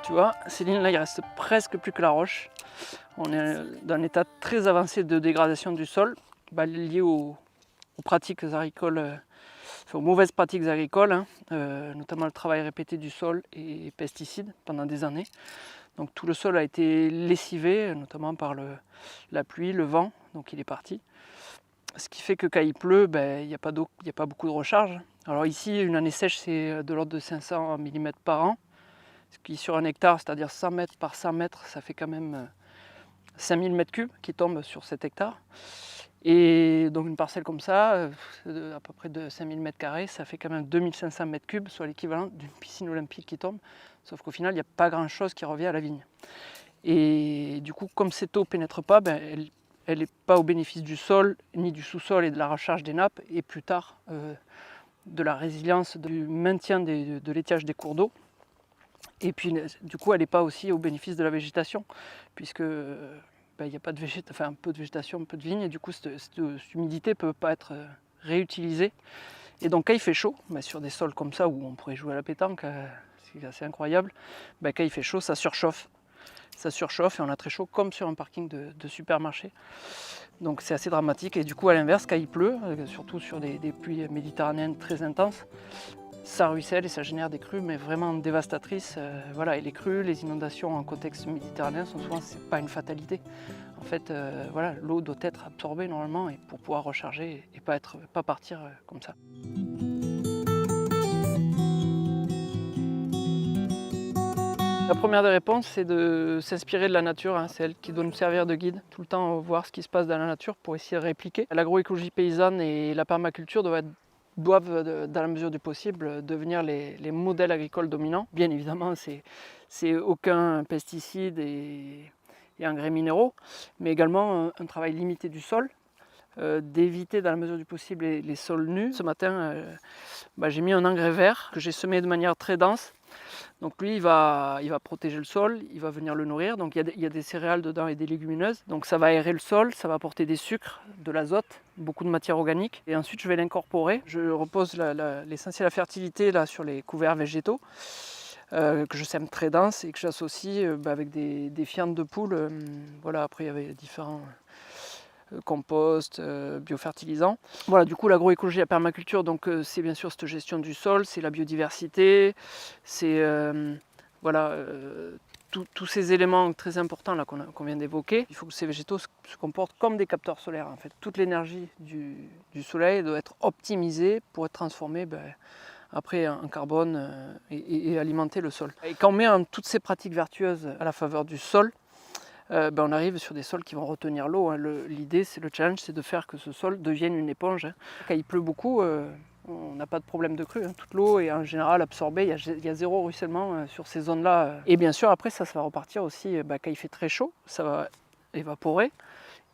Tu vois, Céline, là, il reste presque plus que la roche. On est dans un état très avancé de dégradation du sol, lié aux pratiques agricoles, aux mauvaises pratiques agricoles, hein, notamment le travail répété du sol et pesticides pendant des années. Donc tout le sol a été lessivé, notamment par la pluie, le vent, donc il est parti. Ce qui fait que quand il pleut, il n'y a pas d'eau, il n'y a pas beaucoup de recharge. Alors ici, une année sèche, c'est de l'ordre de 500 mm par an. Ce qui sur un hectare, c'est-à-dire 100 mètres par 100 mètres, ça fait quand même 5000 mètres cubes qui tombent sur cet hectare. Et donc une parcelle comme ça, à peu près de 5000 mètres carrés, ça fait quand même 2500 mètres cubes, soit l'équivalent d'une piscine olympique qui tombe. Sauf qu'au final, il n'y a pas grand-chose qui revient à la vigne. Et du coup, comme cette eau ne pénètre pas, elle n'est pas au bénéfice du sol, ni du sous-sol et de la recharge des nappes, et plus tard de la résilience, du maintien de l'étiage des cours d'eau. Et puis du coup, elle n'est pas aussi au bénéfice de la végétation, puisque il n'y a pas de végétation, enfin un peu de végétation, un peu de vigne, et du coup cette humidité ne peut pas être réutilisée. Et donc quand il fait chaud, sur des sols comme ça où on pourrait jouer à la pétanque, c'est assez incroyable, quand il fait chaud, ça surchauffe. Ça surchauffe et on a très chaud comme sur un parking de supermarché. Donc c'est assez dramatique. Et du coup, à l'inverse, quand il pleut, surtout sur des pluies méditerranéennes très intenses, ça ruisselle et ça génère des crues, mais vraiment dévastatrices. Et les crues, les inondations en contexte méditerranéen sont souvent, c'est pas une fatalité. En fait, l'eau doit être absorbée normalement et pour pouvoir recharger et pas partir comme ça. La première des réponses, c'est de s'inspirer de la nature, hein. C'est elle qui doit nous servir de guide, tout le temps voir ce qui se passe dans la nature pour essayer de répliquer. L'agroécologie paysanne et la permaculture doivent, dans la mesure du possible, devenir les modèles agricoles dominants. Bien évidemment, c'est aucun pesticide et engrais minéraux, mais également un travail limité du sol, d'éviter dans la mesure du possible les sols nus. Ce matin, j'ai mis un engrais vert que j'ai semé de manière très dense. Donc lui, il va protéger le sol, il va venir le nourrir. Donc il y a des céréales dedans et des légumineuses. Donc ça va aérer le sol, ça va apporter des sucres, de l'azote, beaucoup de matière organique. Et ensuite, je vais l'incorporer. Je repose l'essentiel à fertilité là, sur les couverts végétaux que je sème très dense et que j'associe avec des fientes de poules. Après, il y avait différents compost, biofertilisants. Voilà, du coup, l'agroécologie et la permaculture, c'est bien sûr cette gestion du sol, c'est la biodiversité, c'est tous ces éléments très importants là qu'on vient d'évoquer. Il faut que ces végétaux se comportent comme des capteurs solaires. En fait, toute l'énergie du soleil doit être optimisée pour être transformée après en carbone et alimenter le sol. Et quand on met toutes ces pratiques vertueuses à la faveur du sol, on arrive sur des sols qui vont retenir l'eau. Hein. L'idée, le challenge, c'est de faire que ce sol devienne une éponge. Hein. Quand il pleut beaucoup, on n'a pas de problème de crue. Hein. Toute l'eau est en général absorbée, il y a zéro ruissellement sur ces zones-là. Et bien sûr, après, ça va repartir aussi quand il fait très chaud, ça va évaporer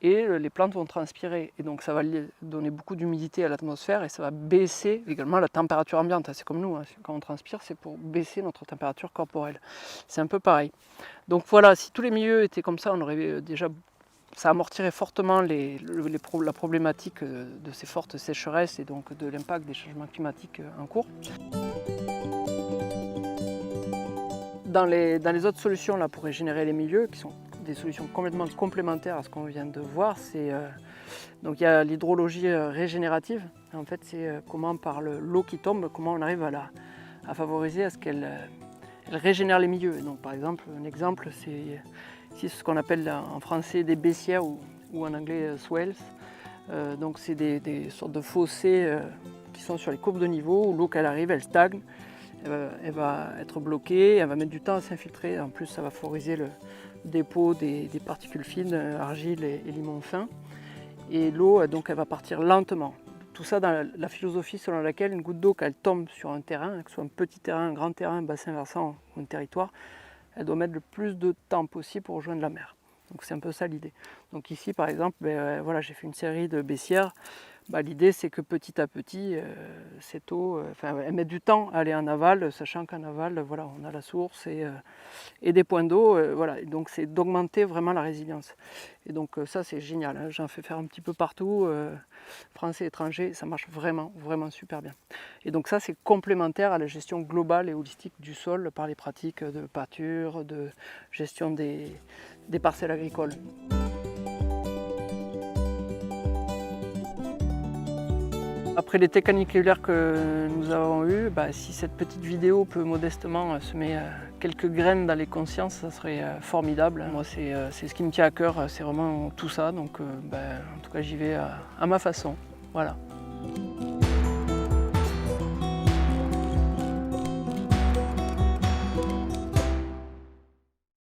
et les plantes vont transpirer. Et donc ça va donner beaucoup d'humidité à l'atmosphère et ça va baisser également la température ambiante. C'est comme nous, hein. Quand on transpire, c'est pour baisser notre température corporelle. C'est un peu pareil. Donc voilà, si tous les milieux étaient comme ça, on aurait déjà, ça amortirait fortement la problématique de ces fortes sécheresses et donc de l'impact des changements climatiques en cours. Dans les autres solutions là, pour régénérer les milieux, qui sont des solutions complètement complémentaires à ce qu'on vient de voir, donc il y a l'hydrologie régénérative. En fait, c'est comment par l'eau qui tombe, comment on arrive à favoriser à ce qu'elle régénère les milieux. Et donc, par exemple, un exemple, c'est ici ce qu'on appelle en français des baissières ou en anglais swells. Donc c'est des sortes de fossés qui sont sur les courbes de niveau où l'eau, quand elle arrive, elle stagne. Elle va être bloquée, elle va mettre du temps à s'infiltrer. En plus, ça va favoriser le dépôt des particules fines, argile et limon fin. Et l'eau, donc, elle va partir lentement. Tout ça dans la philosophie selon laquelle une goutte d'eau, quand elle tombe sur un terrain, que ce soit un petit terrain, un grand terrain, un bassin versant ou un territoire, elle doit mettre le plus de temps possible pour rejoindre la mer. Donc c'est un peu ça l'idée. Donc ici, par exemple, j'ai fait une série de baissières. L'idée c'est que petit à petit, cette eau, elle met du temps à aller en aval, sachant qu'en aval, voilà, on a la source et des points d'eau, voilà. Et donc c'est d'augmenter vraiment la résilience. Et donc ça c'est génial, hein. J'en fais faire un petit peu partout, français, étrangers, ça marche vraiment, vraiment super bien. Et donc ça c'est complémentaire à la gestion globale et holistique du sol par les pratiques de pâture, de gestion des parcelles agricoles. Après l'été caniculaire que nous avons eu, si cette petite vidéo peut modestement semer quelques graines dans les consciences, ça serait formidable. Moi, c'est ce qui me tient à cœur, c'est vraiment tout ça. Donc, en tout cas, j'y vais à ma façon. Voilà.